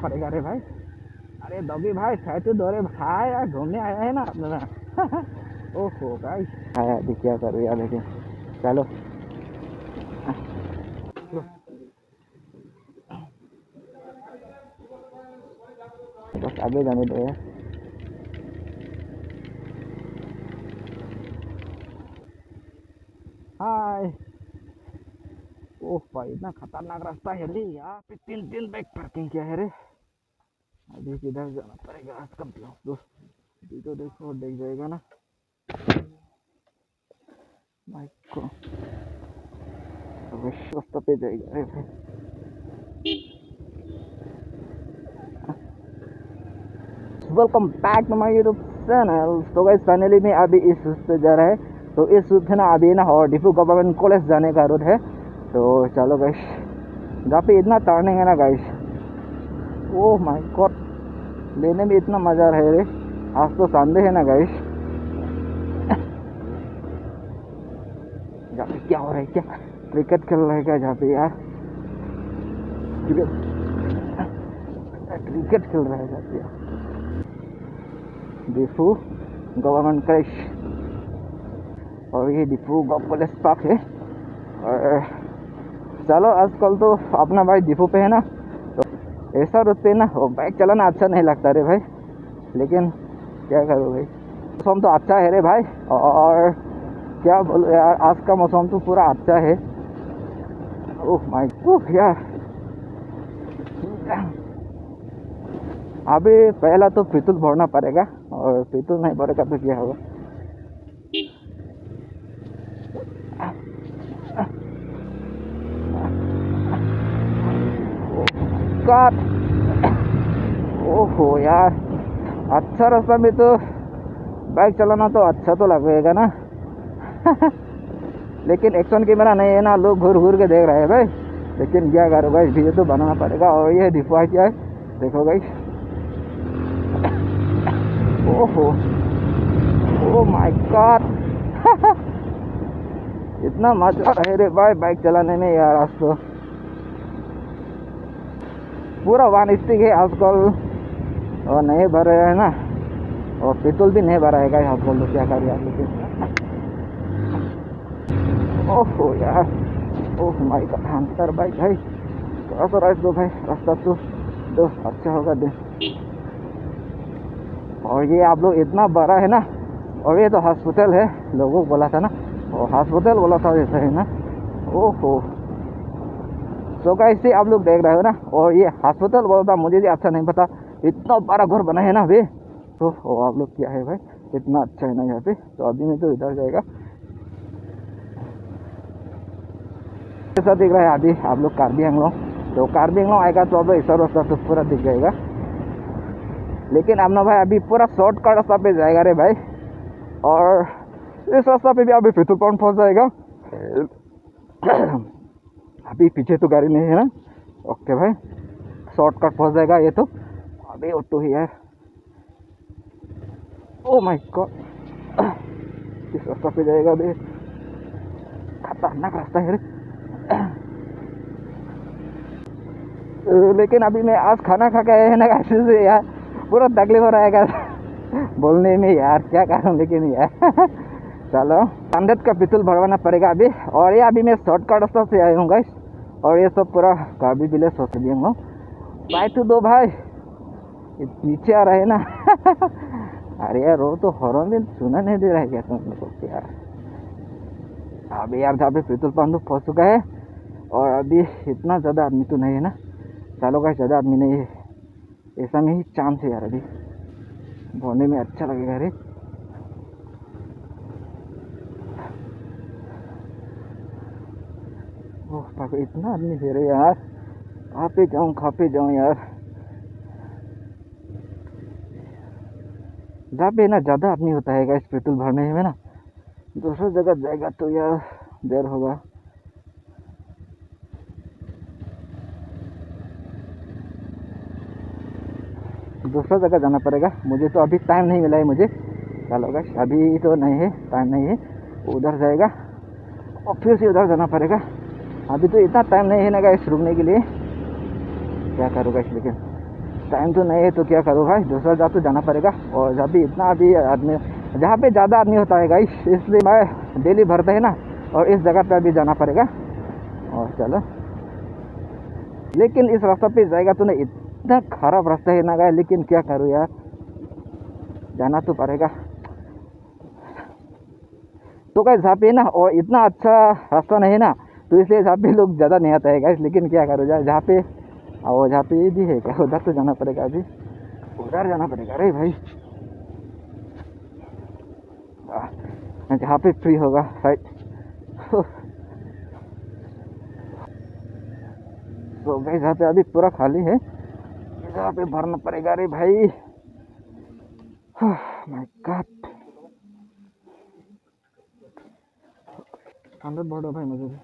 पड़ेगा रे भाई। अरे दबी भाई फैटू दौरे भाई यार, घूमने आया है ना अपना। ओहो गाइस आया अभी क्या करूँ यार, लेकिन चलो बस आगे जाने दो यार। हाय। ओह भाई इतना खतरनाक रास्ता है रे यार, पे तीन तीन बाइक पार्किंग किया है रे। अभी किधर जाना पड़ेगा आज का दोस्त, अभी तो देखो देख जाएगा ना बाइक को, अवश्य रास्ता पे जाएगा रे भाई। Welcome back to my YouTube channel. तो गाइस फाइनली मैं अभी इस रूट पे जा रहा है, तो इस रूट है ना अभी ना और डिफू गवर्नमेंट कॉलेज जाने का रूट है। तो चलो गाइस, जहाँ पे इतना टर्निंग है ना गाइस, ओह माय गॉड, लेने में इतना मजा आ रहा है रे। आज तो संडे है ना गाइस। जहाँ पे क्या हो रहा है, क्या क्रिकेट खेल रहा है क्या जहाँ पे यार, क्रिकेट खेल रहा है जहाँ पे यार। डिफू गवर्नमेंट कॉलेज, और ये डिफू कॉलेज पार्क है। और चलो आजकल तो अपना भाई डिफू पे है ना, तो ऐसा रूट पे ना वो बाइक चलाना अच्छा नहीं लगता रे भाई, लेकिन क्या करो भाई, मौसम तो अच्छा है रे भाई। और क्या बोलो यार, आज का मौसम तो पूरा अच्छा है। ओह माय गॉड यार, अभी पहला तो पेट्रोल भरना पड़ेगा, और पेट्रोल नहीं भरेगा तो क्या होगा। God! ओहो यार, अच्छा रास्ता में तो बाइक चलाना तो अच्छा तो लगेगा ना। लेकिन एक्शन कैमरा नहीं है ना, लोग घूर घूर के देख रहे हैं भाई, लेकिन क्या करो भाई, वीडियो तो बनाना पड़ेगा। और ये डिफॉल्ट क्या है देखो भाई। ओहो, ओ माय गॉड। इतना मजा है रे भाई बाइक चलाने में यार, आज तो पूरा वन स्टिक है आजकल, और नहीं भर रहे है ना, और पेट्रोल भी नहीं भरा है आजकल, तो क्या करिए यार। लेकिन ओहो यार, ओह माय गॉड, हंटर बाइक भाई, थोड़ा सा राइट दो भाई, रास्ता तो अच्छा होगा दे। और ये आप लोग इतना बड़ा है ना, और ये तो हॉस्पिटल है, लोगों को बोला था ना, और हॉस्पिटल बोला था जैसे है ना। ओहो, तो कैसे आप लोग देख रहे हो ना, और ये हॉस्पिटल बोला था, मुझे भी अच्छा नहीं पता, इतना बड़ा घर बना है ना अभी। तो आप लोग क्या है भाई, इतना अच्छा है ना यहाँ पे। तो अभी मैं तो इधर जाएगा, ऐसा दिख रहा है अभी आप लोग कार्बी आंगलों, तो कार्बी आंगलों आएगा तो अब ऐसा रास्ता तो पूरा दिख जाएगा। लेकिन अपना भाई अभी पूरा शॉर्टकट रास्ता पे जाएगा रे भाई, और इस रास्ता पे भी अभी पेट्रोल पंप पहुंच जाएगा। अभी पीछे तो गाड़ी नहीं है ना, ओके भाई, शॉर्टकट पहुंच जाएगा ये तो। अभी ऑटो ही है, ओ माय गॉड, इस रास्ता पे जाएगा अभी, खतरनाक रास्ता है रे। लेकिन अभी मैं आज खाना खा के आया है ना कैसे से यार, पूरा तकलीफ हो रहा है बोलने में यार, क्या करूँ लेकिन यार। चलो 100 का पेट्रोल भरवाना पड़ेगा अभी। और ये अभी मैं शॉर्टकट रास्ता से आया हूँ गाइस, और ये सब पूरा कार्बी विलेज सोच दिया हूँ। बाय टू दो भाई, नीचे आ रहे हैं ना। अरे यार वो तो हॉर्न भी सुना नहीं दे रहा है क्या तुम लोग यार। अभी यार जहाँ पे पेट्रोल पंप पहुँच चुका है, और अभी इतना ज़्यादा आदमी तो नहीं है ना, चलो गाइस ज़्यादा आदमी नहीं है, ऐसा में ही चांस है यार, अभी भरने में अच्छा लगेगा रे। ओह पापा इतना आदमी है रे यार, कहाँ पे जाऊँ यार। जहाँ पे ना ज़्यादा आदमी होता है गाइस पेट्रोल भरने में ना, दूसरी जगह जाएगा तो यार देर होगा। दूसरा जगह जाना पड़ेगा मुझे, तो अभी टाइम नहीं मिला है मुझे। चलो गाइस अभी तो नहीं है, टाइम नहीं है, उधर जाएगा और फिर से उधर जाना पड़ेगा। अभी तो इतना टाइम नहीं है ना गाइस रुकने के लिए, क्या करूँ गाइस। लेकिन टाइम तो नहीं है तो क्या करूँ भाई, दूसरा जगह तो जाना पड़ेगा। और जब भी इतना अभी आदमी, जहाँ पे ज़्यादा आदमी होता है गाइस, इसलिए मैं डेली भरता है ना, और इस जगह पे अभी जाना पड़ेगा। और चलो, लेकिन इस रास्ता पे जाएगा तो नहीं, इतना खराब रास्ता है ना गाइस, लेकिन क्या करूँ यार, जाना तो पड़ेगा। तो गाइस जहाँ पे ना, और इतना अच्छा रास्ता नहीं ना, तो इसलिए जहाँ पे लोग ज़्यादा नहीं आता है गाइस, लेकिन क्या करो यार, जहाँ पे, और जहाँ पे ये भी है क्या, उधर तो जाना पड़ेगा, अभी उधर जाना पड़ेगा। अरे भाई जहाँ पे फ्री होगा राइट। तो गाइस जहाँ पे अभी पूरा खाली है, जहाँ पे भरना पड़ेगा। अरे भाई माय गॉड, अंदर बहुत भाई मुझे भी।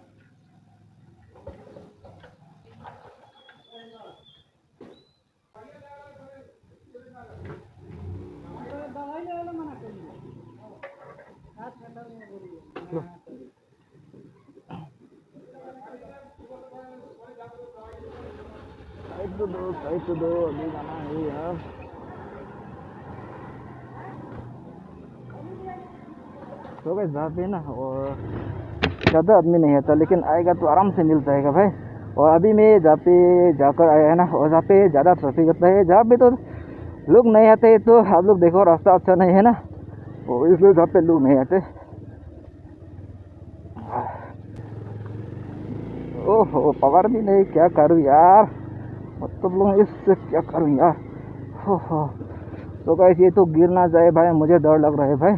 साइड तो दो, अभी जाना है यार। तो गाइस जहाँ पे ना, और ज़्यादा आदमी नहीं आता, लेकिन आएगा तो आराम से मिल जाएगा भाई। और अभी मैं जहाँ पे जाकर आया है ना, और जहाँ पे ज़्यादा ट्रैफिक होता है, जहाँ पे तो लोग नहीं आते, तो आप लोग देखो रास्ता अच्छा नहीं है ना, और इसलिए जहाँ पे लोग नहीं आते। ओहो पावर भी नहीं, क्या करूँ यार, मतलब लोग इससे क्या करूँ यार। हो तो गाइस ये तो गिर ना जाए भाई, मुझे डर लग रहा है भाई।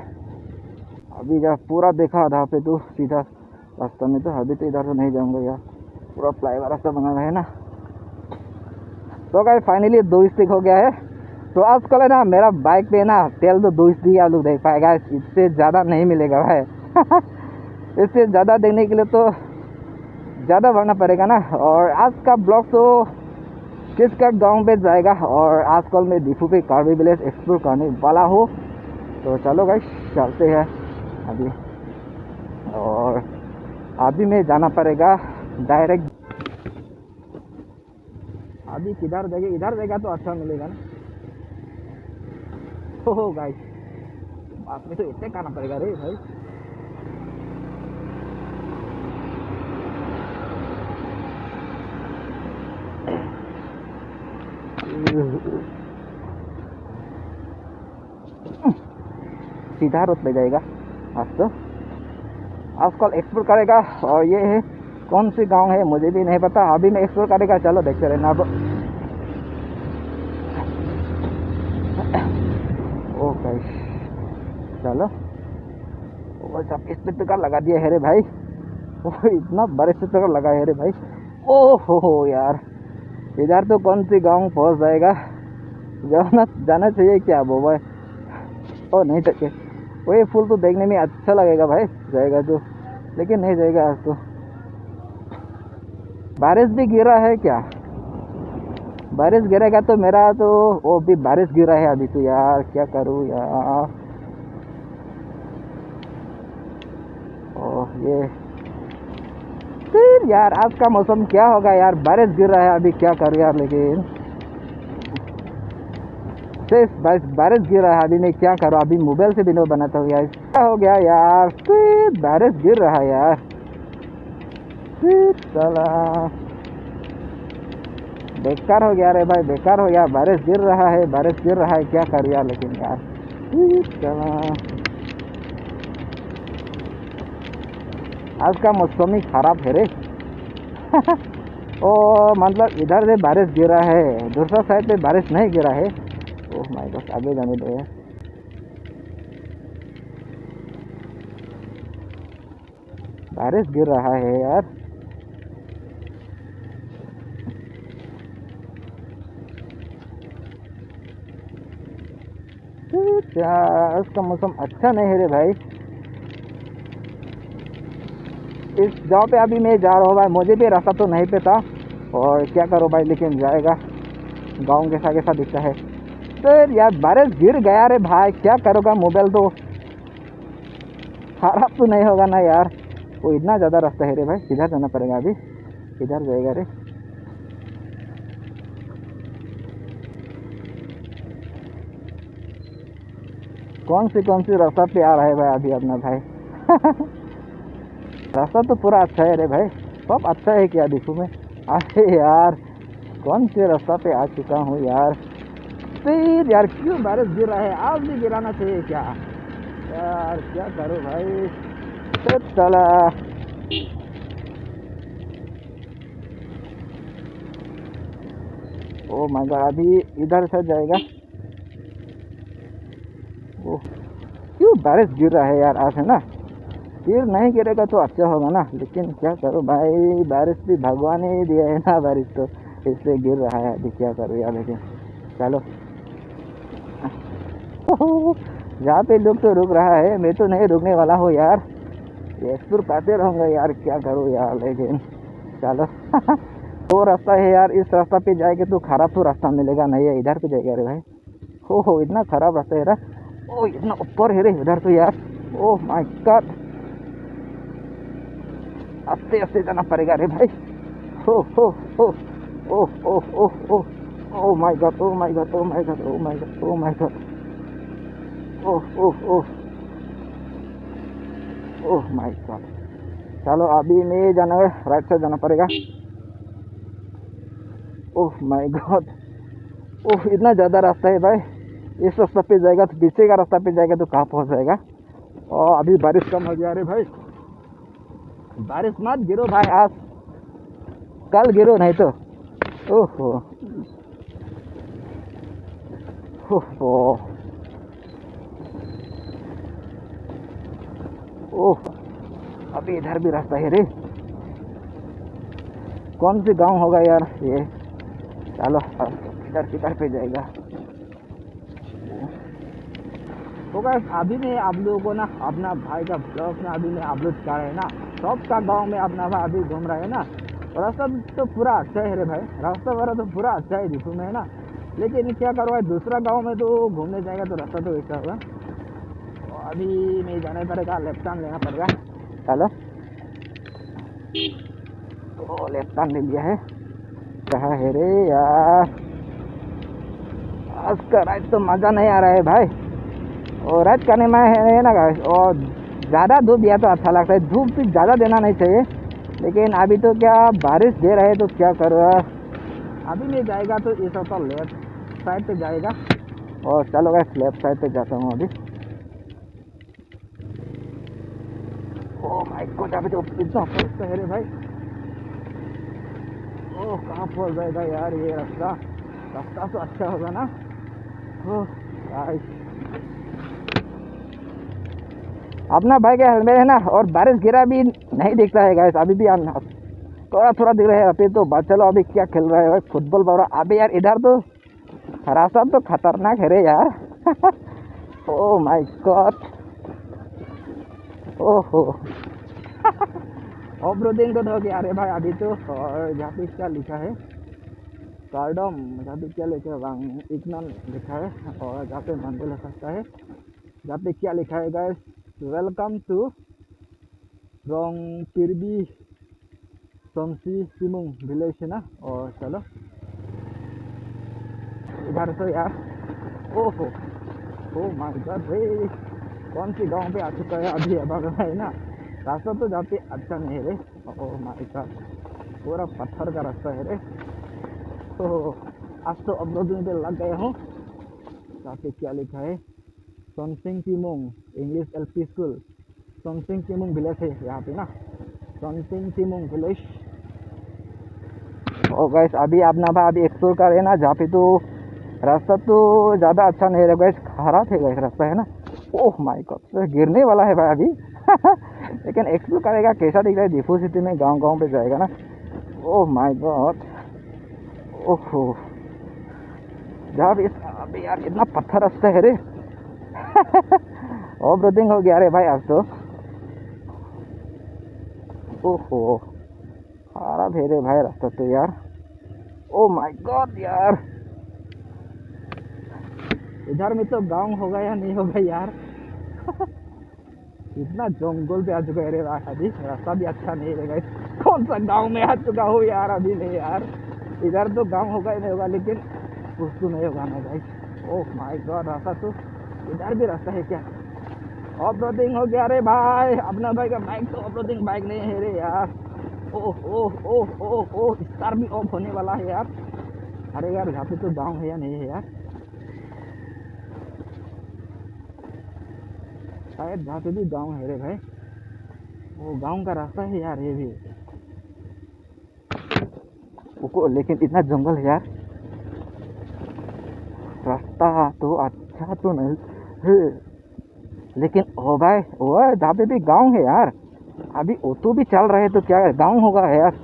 अभी जब पूरा देखा आधा पे तो सीधा रास्ता में, तो अभी तो इधर से नहीं जाऊंगा यार, पूरा फ्लाईओवर रास्ता बना हुआ है ना। तो गाइस फाइनली 2 स्टिक हो गया है। तो आजकल है ना, मेरा बाइक पे ना तेल तो 2 स्टिक आप लोग देख पाएगा, इससे ज़्यादा नहीं मिलेगा भाई। इससे ज़्यादा देखने के लिए तो ज़्यादा भरना पड़ेगा ना। और आज का ब्लॉग तो किसका गांव पे जाएगा, और आजकल मैं दीपू पे कार्बी विलेज एक्सप्लोर करने वाला हूँ। तो चलो गाइस चलते हैं अभी। और अभी मैं जाना पड़ेगा डायरेक्ट, अभी किधर जाएगा, इधर जाएगा तो अच्छा मिलेगा ना। हो गाइस बात में तो इतने करना पड़ेगा रे भाई। सीधा रोड ले जाएगा आज तो, आजकल एक्सप्लोर करेगा। और ये है कौन सी गांव है मुझे भी नहीं पता, अभी मैं एक्सप्लोर करेगा, चलो देखते रहना अब। ओ गाइस चलो, वो सब स्पीकर लगा दिया है रे भाई, वो इतना बड़े स्पीकर लगा है रे भाई। ओ हो यार, इधर तो कौन सी गांव पहुंच जाएगा, जाना जाना चाहिए क्या वो भाई। ओ नहीं चाहिए, वही फूल तो देखने में अच्छा लगेगा भाई, जाएगा तो, लेकिन नहीं जाएगा आज तो। बारिश भी गिरा है क्या, बारिश गिरेगा तो मेरा तो, वो भी बारिश गिरा है अभी तो यार, क्या करूँ यार। ओह ये फिर यार, आज का मौसम क्या होगा यार, बारिश गिर रहा है अभी, क्या करूँ यार। लेकिन सिर्फ बारिश गिर रहा है अभी, मैं क्या करूँ, अभी मोबाइल से वीडियो बनाता हूँ यार, क्या हो गया यार, फिर बारिश गिर रहा है यार, फिर चला बेकार हो गया रे भाई, बेकार हो गया, बारिश गिर रहा है, बारिश गिर रहा है, क्या करूँ यार। लेकिन यार फिर चला, आज का मौसम ही खराब है रे। ओ मतलब इधर से बारिश गिरा है, दूसरा साइड पे बारिश नहीं गिरा है। ओह माय गॉड, आगे जाने दो यार, बारिश गिर रहा है यार। यार उसका मौसम अच्छा नहीं है रे भाई। इस जगह पे अभी मैं जा रहा हूँ भाई, मुझे भी रास्ता तो नहीं पता, और क्या करो भाई, लेकिन जाएगा, गाँव कैसा दिखता है। तो यार बारिश गिर गया रे भाई, क्या करोगा, मोबाइल तो खराब तो नहीं होगा ना यार। वो इतना ज़्यादा रास्ता है रे भाई, किधर जाना पड़ेगा अभी, किधर जाएगा रे। कौन सी रास्ता पे आ रहा है भाई अभी अपना भाई। रास्ता तो पूरा अच्छा है रे भाई, सब अच्छा है क्या दिखूँ मैं। अरे यार कौन से रास्ता पे आ चुका हूँ यार। फिर यार क्यों बारिश गिर रहा है, आज भी गिराना चाहिए क्या यार, क्या करूँ भाई। तो चला ओ माय गॉड, अभी इधर से जाएगा। ओह क्यों बारिश गिर रहा है यार आज, है ना। फिर नहीं गिरेगा तो अच्छा होगा ना, लेकिन क्या करूँ भाई, बारिश भी भगवान ने ही दिया है ना बारिश, तो इसलिए गिर रहा है। अभी क्या करूँ यार, लेकिन चलो। जहाँ पे लोग तो रुक रहा है, मैं तो नहीं रुकने वाला हूँ यार, एक्सप्लोर करते रहूँगा यार, क्या करूँ यार, लेकिन चलो। दो रास्ता है यार, इस रास्ता पे जाएंगे तो खराब तो रास्ता मिलेगा नहीं है, इधर पे जाएगा। अरे भाई हो इतना खराब रास्ता है यार, ओ इतना ऊपर है रे इधर तो यार। ओह माय गॉड, आस्ते आस्ते जाना पड़ेगा रे भाई। हो हो हो oh oh oh oh oh my God, oh my God, oh my God, oh my God, oh my God, oh oh oh oh my God. चलो अभी मैं जाना है, राइट साइड जाना पड़ेगा। ओह माय गॉड, ओह इतना ज़्यादा रास्ता है भाई। इस रास्ता पे जाएगा तो पीछे का रास्ता पे जाएगा तो कहाँ पहुँच जाएगा। और अभी बारिश कम हो गया रे भाई, बारिश मत गिरो भाई आज, कल गिरो नहीं तो। ओहो ओहो ओह, अभी इधर भी रास्ता है रे, कौन सी गांव होगा यार ये। चलो इधर किधर पे जाएगा। तो गाइस अभी मैं आप लोगों को ना अपना भाई का ब्लॉग में अभी मैं अपलोड कर रहे हैं ना, सबका गांव में अपना भाई अभी घूम रहे हैं ना। रास्ता तो पूरा अच्छा है रे भाई, रास्ता वगैरह तो पूरा अच्छा है दिखूँ में, है ना। लेकिन क्या करो भाई, दूसरा गांव में तो घूमने जाएगा तो रास्ता तो ऐसा होगा। तो अभी नहीं जाने पड़ेगा, लेफ्ट टर्न लेना पड़ेगा। चलो तो लेफ्ट टर्न ले लिया है। कहाँ है रे यार, आज का राइड तो मज़ा नहीं आ रहा है भाई। और राइड करने में है ना गाइस, और ज़्यादा धूप दिया तो अच्छा लगता है, धूप भी ज़्यादा देना नहीं चाहिए। लेकिन अभी तो क्या बारिश दे रहे तो क्या करो। अभी नहीं जाएगा तो इस तो लेफ्ट साइड पे जाएगा। और चलो गाइस लेफ्ट साइड पे जाता हूँ अभी। ओह माय गॉड, अभी तो इतना फर्स्ट है रे भाई। ओह कहाँ पहुँच जाएगा यार ये रास्ता, रास्ता तो अच्छा होगा ना। ओह गाइस अपना भाई का हेलमेट है ना, और बारिश गिरा भी नहीं दिखता है गाइस, अभी भी थोड़ा थोड़ा दिख रहा है। अभी तो चलो अभी क्या खेल रहा है भाई, फुटबॉल वगैरह। अभी यार इधर तो रास्ता तो खतरनाक है रे यार। ओह माय गॉड, ओहो। ऑफ रोडिंग तो हो गया अरे भाई अभी तो। और यहाँ पे क्या लिखा है, कार्डम, जहाँ पे क्या लिखा है, इतना लिखा है। और जहाँ पे मंदिर हो सकता है, जहाँ पे क्या लिखा है गाइस, वेलकम टू रोंग पिरबी सोमसी सिमुंग विलेज है ना। और चलो इधर तो यार, ओहो ओ माय गॉड भाई, कौन सी गांव पे आ चुका है अभी अब है ना। रास्ता तो जहाँ पे अच्छा नहीं है रे, ओह माय गॉड, पूरा पत्थर का रास्ता है रे। तो आज तो अपलोडिंग पे लग गए हूँ। यहाँ पे क्या लिखा है, सोनसिंग तिमुंग इंग्लिश एलपी स्कूल, सोनसिंग तिमुंग विलेज है यहाँ पे ना, सोनसिंग तिमुंग विलेज। और गाइस अभी अपना भाई अभी एक्सप्लोर कर रहे हैं ना, जहाँ पे तो रास्ता तो ज़्यादा अच्छा नहीं है गाइस, खराब है गाइस रास्ता, है ना। ओह माय गॉड, तो गिरने वाला है भाई अभी। लेकिन एक्सप्लोर करेगा कैसा दिख रहा है, डिफू सिटी में गांव गांव पे जाएगा ना। ओह माय गॉड, ओहो जहाँ भी अभी यार इतना पत्थर रास्ता है रे। ऑफ रोडिंग हो गया रे भाई आज तो। ओहो खराब है रे भाई रास्ता तो यार। ओ माय गॉड यार, इधर में तो गांव होगा या नहीं होगा यार। इतना जंगल पे आ चुका है रे भाई अभी, रास्ता भी अच्छा नहीं रहेगा। कौन सा गांव में आ चुका हूँ यार अभी, नहीं यार इधर तो गांव होगा ही नहीं होगा, लेकिन कुछ तो नहीं होगा ना भाई। ओह माय गॉड, रास्ता तो इधर भी रास्ता है क्या? ऑफ रोडिंग हो गया रे भाई। अपना भाई का बाइक तो ऑफ रोडिंग बाइक नहीं है रे यार। ओह ओह ओह ओह ओह, स्टार भी ऑफ होने वाला है यार। अरे यार यहाँ पे तो गाँव है या नहीं है यार? शायद यहाँ पे भी गाँव है रे भाई। वो गाँव का रास्ता है यार ये भी। वो लेकिन इतना जंगल है यार। रास्ता तो अच्छा तो नहीं है, लेकिन ओ भाई वो जहाँ पे भी गाँव है यार। अभी ऑटो भी चल रहे तो क्या गाँव होगा यार?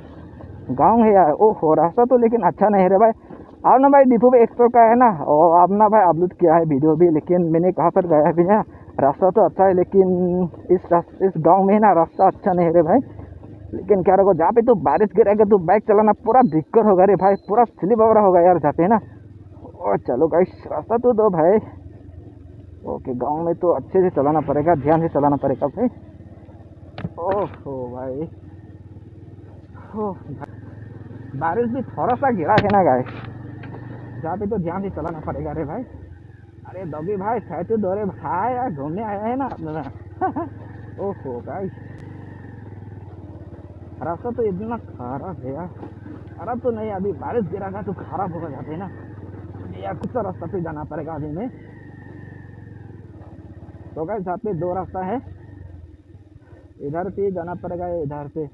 गाँव है यार। ओहो रास्ता तो लेकिन अच्छा नहीं है रे भाई। और ना भाई दीपू भाई एक्सप्लोर का है ना, और अब ना भाई अपलोड किया है वीडियो भी, लेकिन मैंने कहाँ पर गया भी ना। रास्ता तो अच्छा है लेकिन इस गांव में ना रास्ता अच्छा नहीं है रे भाई। लेकिन क्या रखो जहाँ पे तो बारिश गिरेगा तो बाइक चलाना पूरा दिक्कत होगा रे भाई, पूरा स्लिप वगैरह होगा यार जहाँ पे ना। और चलो गाइस रास्ता तो दो भाई। ओके गाँव में तो अच्छे से चलाना पड़ेगा, ध्यान से चलाना पड़ेगा भाई। ओहो भाई, ओह बारिश भी थोड़ा सा गिरा है ना गाइस, जहाँ पे तो ध्यान से चलाना पड़ेगा रे भाई। अरे दबी भाई सहते दो रे भाई, यार घूमने आया है ना अपना। ओहो गाइस रास्ता तो इतना खराब है यार। खराब तो नहीं, अभी बारिश गिरागा तो खराब होगा जाते ना यार। कुछ सा रास्ता पे जाना पड़ेगा अभी में। तो गाइस यहाँ पे दो रास्ता है, इधर पे जाना पड़ेगा या इधर पे।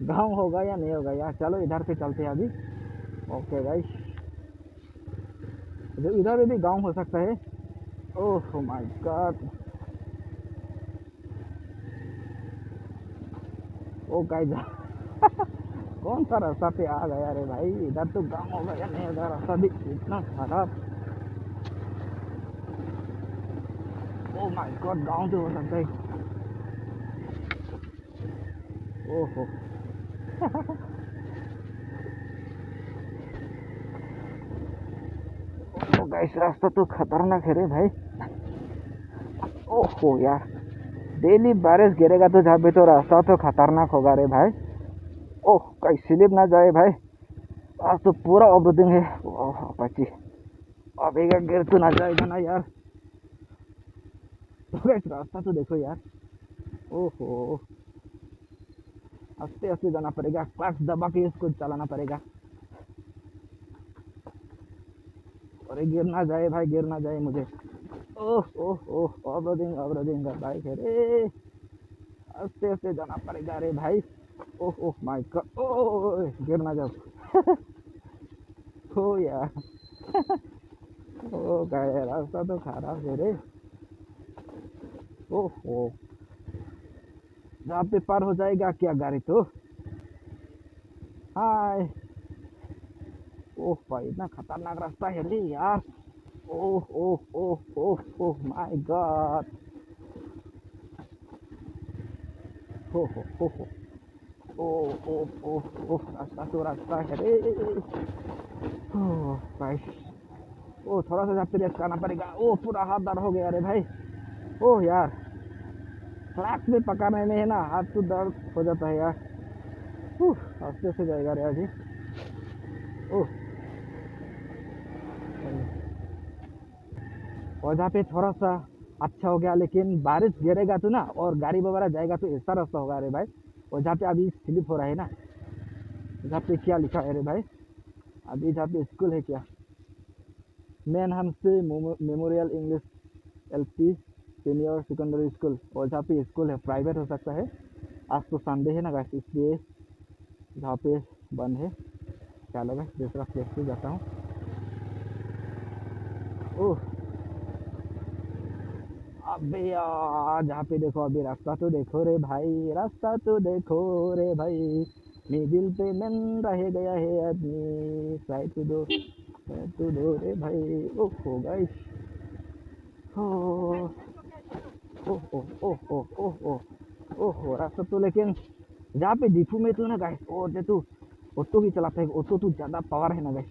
गाँव होगा या नहीं होगा यार, चलो इधर पे चलते हैं अभी। ओके गाइस इधर भी गाँव हो सकता है। Oh my God. Oh guys कौन सा रास्ता पे आ गया रे भाई? इधर तो गाँव होगा या नहीं होगा, रास्ता भी इतना खराब। ओ माय गॉड गाँव तो हो सकता है। ओहो ओ गाइस रास्ता तो खतरनाक है रे भाई। ओहो यार डेली बारिश गिरेगा तो जहाँ पे तो रास्ता तो खतरनाक होगा रे भाई। ओह कहीं स्लिप ना जाए भाई। आज तो पूरा ओवरथिंग है। ओह अपाची अभी का गिर तो ना जाएगा ना यार। तो गाइस रास्ता तो देखो यार। ओहो आस्ते आस्ते जाना पड़ेगा, क्लच दबा के इसको चलाना पड़ेगा। अरे गिर ना जाए भाई, गिर ना जाए मुझे। ओह ओह ओह ओवरथिंग का बाइक है रे। आस्ते आस्ते जाना पड़ेगा रे भाई। ओह ओह माय गॉड ओह गिर ना जाओ। हो यार ओ गए रास्ता तो खराब है रे। ओहो जहाँ पे पार हो जाएगा क्या गाड़ी तो। हाय ओह भाई इतना खतरनाक रास्ता है रे यार। ओह oh oh oh oh my God. हो ओह ओह ओह ओह रास्ता तो रास्ता है रे। ओह भाई ओ थोड़ा सा जहाँ पे रेस्ट करना पड़ेगा। ओह पूरा हाथ दर्द हो गया रे भाई। ओह यार क्लच में पकड़ने में है ना हाथ तो दर्द हो जाता है यार। आस्ते से जाएगा रे अभी। ओह और जहाँ पे थोड़ा सा अच्छा हो गया, लेकिन बारिश गिरेगा तो ना और गाड़ी वगैरह जाएगा तो ऐसा रास्ता होगा रे भाई। और जहाँ पे अभी स्लिप हो रहा है ना, जहाँ पे क्या लिखा है रे भाई, अभी जहाँ पे स्कूल है क्या, मैन हमसे memorial English LP senior secondary school. और जहाँ पे स्कूल है प्राइवेट हो सकता है। आज तो संडे है ना गाइस, इसलिए जहाँ पे बंद है। चलो गाइस दूसरा प्लेस पे जाता हूँ। ओह अबे यार जहाँ पे देखो अभी रास्ता तो देखो रे भाई, रास्ता तो देखो रे भाई। मिडिल पे मन रह गया है आदमी, साइड टू दो रे भाई। ओहो गाइस ओह oh oh oh oh oh ओह रास्ता तो लेकिन जहाँ पे दीपू में तो ना गाइस और जे तू ऑटो ही चलाता है, ऑटो तो ज़्यादा पावर है ना गाइस।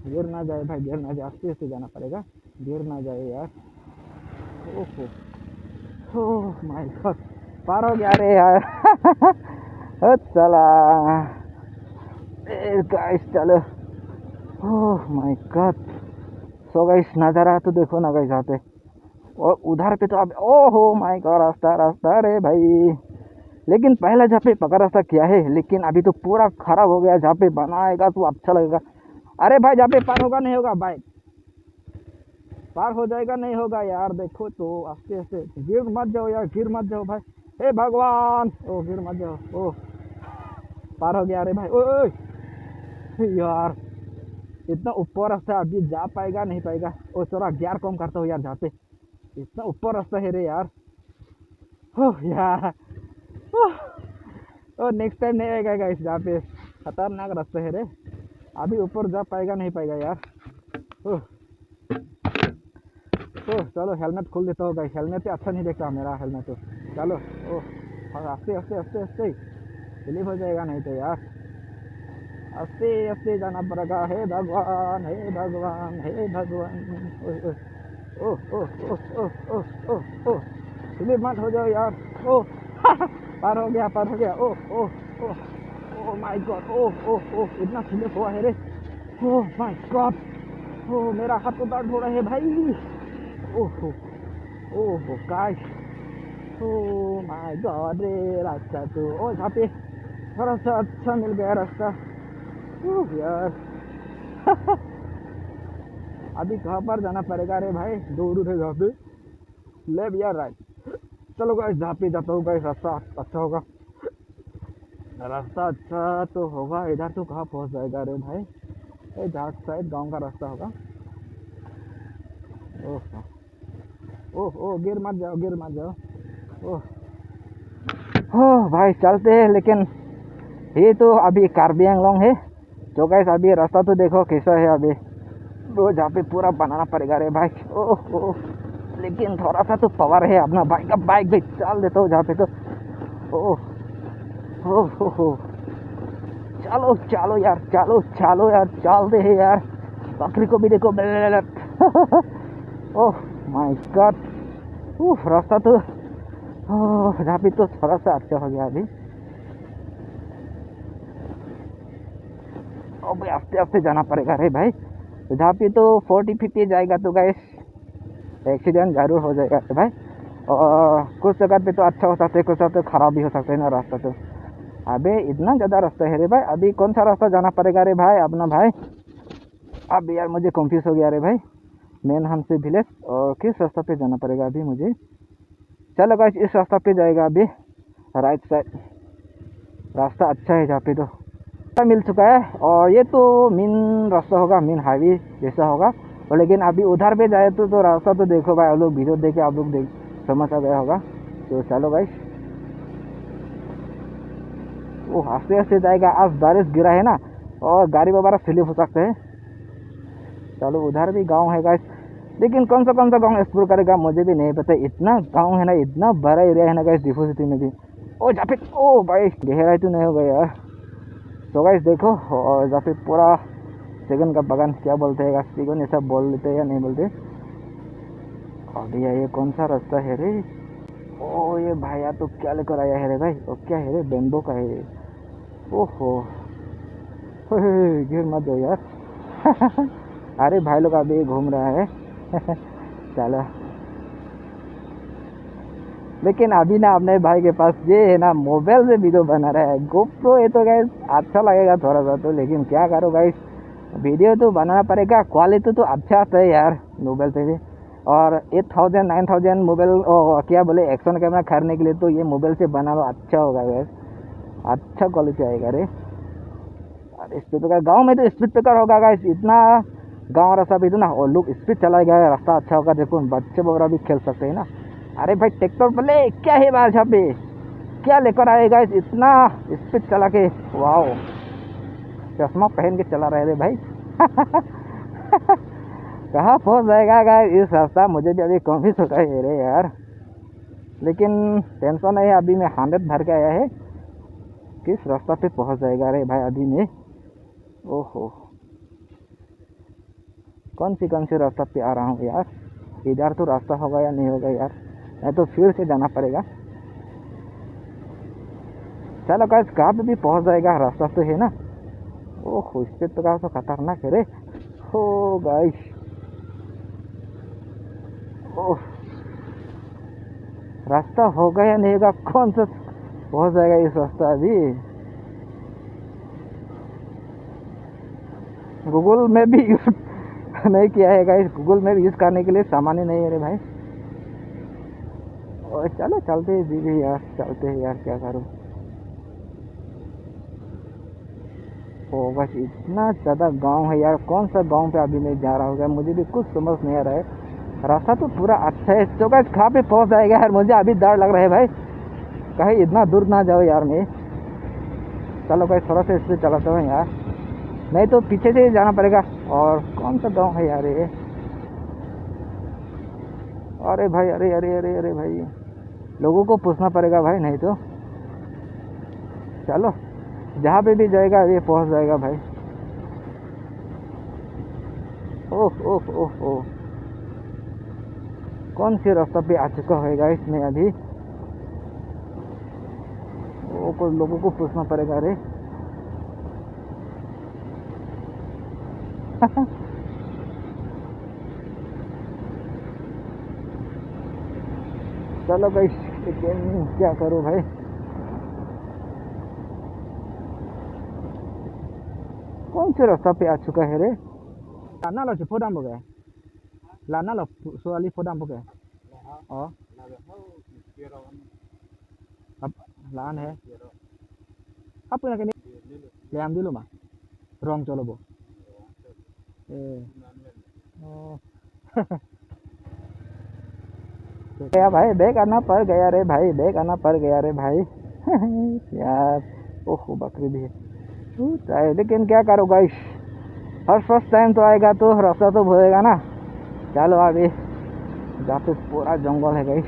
गिर ना जाए भाई, गिर ना जाए, आस्ते आस्ते जाना पड़ेगा, गिर ना जाए यार। ओहो ओह माय गॉड पार हो गया रे यार। ओ चला गाइस चलो। ओह माय गॉड सो गाइस नज़ारा तो देखो ना गाइस यहाँ पे। और उधर पे तो अब ओहो माय गॉड, रास्ता रास्ता रे भाई। लेकिन पहला जहाँ पे पका रास्ता किया है, लेकिन अभी तो पूरा खराब हो गया। जहाँ पे बनाएगा तो अच्छा लगेगा। अरे भाई जहाँ पे पार होगा नहीं होगा, बाइक पार हो जाएगा नहीं होगा यार। देखो तो आस्ते आस्ते, गिर मत जाओ यार, गिर मत जाओ भाई। हे भगवान, ओ गिर मत जाओ। ओ पार हो गया। अरे भाई ओए यार, इतना ऊपर रास्ता, अभी जा पाएगा नहीं पाएगा। ओ थोड़ा गियर कम करता हूँ यार, जहाँ पे इतना ऊपर रास्ता है रे यार। हो यार, ओ नेक्स्ट टाइम नहीं आएगा गाइस, जहाँ पे खतरनाक रास्ता है रे। अभी ऊपर जा पाएगा नहीं पाएगा यार। ओह ओह, चलो हेलमेट खोल देता हूँ गाइस, हेलमेट पे अच्छा नहीं देखता मेरा हेलमेट तो। चलो ओह, और आस्ते आस्ते आस्ते आस्ते स्लिप हो जाएगा नहीं तो यार। आस्ते आस्ते जाना पड़ेगा। हे भगवान हे भगवान हे भगवान। ओह oh oh oh oh oh oh ओह, स्लिप मत हो जाओ यार। ओह पार हो गया, पार हो गया। ओह oh oh oh my God. Oh oh ओह, इतना स्लिप हुआ है रे। ओह माय गॉड, ओह मेरा हाथ तो दर्द हो रहा है भाई। Oh oh guys, oh my God रे। रास्ता तो ओ यहाँ पे थोड़ा सा अच्छा मिल गया रास्ता। ओह यार अभी कहाँ पर जाना पड़ेगा रे भाई? दो रूट है जहाँ पे, लेफ्ट या राइट। चलो गाइस, जहाँ पे जाता हूँ गाइस रास्ता अच्छा होगा। रास्ता अच्छा तो होगा। इधर तो कहाँ पहुँच जाएगा रे भाई? ये जहाँ साइड गांव का रास्ता होगा। ओह ओह ओह, गिर मत जाओ, गिर मत जाओ। ओह हो भाई, चलते हैं। लेकिन ये तो अभी कार्बी आंगलोंग है। तो गाइस अभी रास्ता तो देखो कैसा है अभी। वो जहाँ पे पूरा बनाना पड़ेगा रे भाई। ओह ओह, लेकिन थोड़ा सा तो पावर है अपना बाइक का। बाइक भी चल देता हूँ जहाँ पे तो। ओह हो, चलो चलो यार, चलो चलो यार, चलते हैं यार। बकरी को भी देखो। ओह माय गॉड, रास्ता तो जहाँ पे तो थोड़ा सा अच्छा हो गया अभी। अब आस्ते आस्ते जाना पड़ेगा रे भाई। जहाँ पे तो 40-50 जाएगा तो गाइस एक्सीडेंट जरूर हो जाएगा रे भाई। और कुछ जगह पे तो अच्छा हो सकता है, कुछ जगह तो खराब भी हो सकता है ना रास्ता तो। अबे इतना ज़्यादा रास्ता है रे भाई। अभी कौन सा रास्ता जाना पड़ेगा रे भाई अपना भाई? अब यार मुझे कंफ्यूज हो गया रे भाई। मेन हमसे विलेज और किस रास्ता पे जाना पड़ेगा अभी मुझे? चलो गाइस, इस रास्ता पे जाएगा अभी, राइट साइड। रास्ता अच्छा है जहाँ पे तो रास्ता मिल चुका है। और ये तो मेन रास्ता होगा, मेन हाईवे जैसा होगा। और लेकिन अभी उधर पे जाए तो रास्ता तो देखो भाई, आप लोग वीडियो देखे आप लोग देख समझ आ गया होगा। तो चलो गाइस, वो आस्ते आस्ते जाएगा। आज बारिश गिरा है ना, और गाड़ी वगैरह स्लिप हो सकते हैं। चलो, उधर भी गांव है गाइस, लेकिन कौन सा गांव एक्सप्लोर करेगा मुझे भी नहीं पता। इतना गांव है ना, इतना बड़ा एरिया है ना गाइस डिफू सिटी में भी। ओ जहाँ पे, ओ भाई गहराई तो नहीं हो गया यार। तो गाइस देखो, और जहाँ पे पूरा सेगन का बागान, क्या बोलते हैं सेगन, ऐसा बोल लेते हैं या नहीं बोलते। और भैया ये कौन सा रास्ता है रे? ओ ये भैया तो क्या लेकर आया है रे भाई? और क्या है रे? बेम्बो का है। ओहो गिर मत जाओ यार। अरे भाई लोग अभी घूम रहा है। चलो, लेकिन अभी ना अपने भाई के पास ये है ना, मोबाइल से वीडियो बना रहा है। गोप्रो है तो गाइस अच्छा लगेगा थोड़ा सा तो, लेकिन क्या करो गाइस, वीडियो तो बनाना पड़ेगा। क्वालिटी तो अच्छा आता है यार मोबाइल से भी। और 8000 9000 मोबाइल क्या बोले एक्शन कैमरा खरीदने के लिए तो ये मोबाइल से बना लो, अच्छा होगा गाइस, अच्छा क्वालिटी आएगा रे। और स्पीड ब्रेकर गाँव में तो स्पीड ब्रेकर होगा गाइस, इतना गाँव रास्ता भी तो ना, और लोग स्पीड चलाएगा, रास्ता अच्छा होगा। देखो बच्चे वगैरह भी खेल सकते हैं ना। अरे भाई ट्रैक्टर बोले क्या है बाहर, यहाँ पे क्या लेकर आए गाइस, इतना स्पीड चला के। वाओ, चश्मा पहन के चला रहे थे भाई। कहाँ पहुँच जाएगा गाइस इस रास्ता? मुझे भी अभी कंफ्यूज हो गए रे यार। लेकिन टेंशन नहीं है, अभी मैं 100 भर के आया है। किस रास्ता पे पहुँच जाएगा रे भाई अभी मैं? ओहो, कौन सी रास्ता पे आ रहा हूँ यार? इधर तो रास्ता होगा या नहीं होगा यार? नहीं तो फिर से जाना पड़ेगा। चलो गाइस, कहाँ पे भी पहुँच जाएगा, रास्ता तो है ना। ओह इस पे तो खतरनाक है रे। हो गाइस, ओह रास्ता होगा या नहीं होगा, कौन सा हो जाएगा इस रास्ता अभी। गूगल मैप भी यूज नहीं किया है गाइस, गूगल मैप यूज करने के लिए सामान्य नहीं है रे भाई। और चलो चलते हैं जी भी यार, चलते हैं यार, क्या करूँ। ओ बस इतना ज़्यादा गांव है यार, कौन सा गांव पे अभी मैं जा रहा हूँ, मुझे भी कुछ समझ नहीं आ रहा है। रास्ता तो पूरा अच्छा है, तो गाइस कहाँ पे पहुँच जाएगा यार, मुझे अभी डर लग रहा है भाई, कहीं इतना दूर ना जाओ यार मैं। चलो गाइस थोड़ा सा इससे चलाता हूँ यार, नहीं तो पीछे से ही जाना पड़ेगा। और कौन सा गांव है यार ये, अरे भाई, अरे अरे अरे अरे भाई, लोगों को पूछना पड़ेगा भाई, नहीं तो। चलो जहाँ पे भी जाएगा ये पहुँच जाएगा भाई। ओह ओह ओह ओह, कौन सी रास्ता पे आ चुका होगा इसमें अभी, वो कुछ लोगों को पूछना पड़ेगा रे। चलो भाई, लेकिन क्या करूँ भाई, कौन से रास्ता पे आ चुका है रे। लाना लो फोटाम बगे, लाना लो सोआली फोटाम बगे। ओ अब लान है apa yang kini liam dulu mah rong चलो वो ओ गया भाई, बैग आना पड़ गया रे भाई, बैग आना पड़ गया रे भाई। यार ओह बकरी भी है, लेकिन क्या करो गाइस, हर फर्स्ट टाइम तो आएगा तो रास्ता तो भूलेगा ना। चलो अभी जहाँ पे पूरा जंगल है गाइस,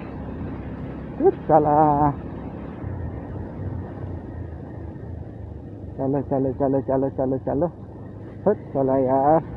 चला, चलो चलो चलो चलो चलो चलो चलो यार।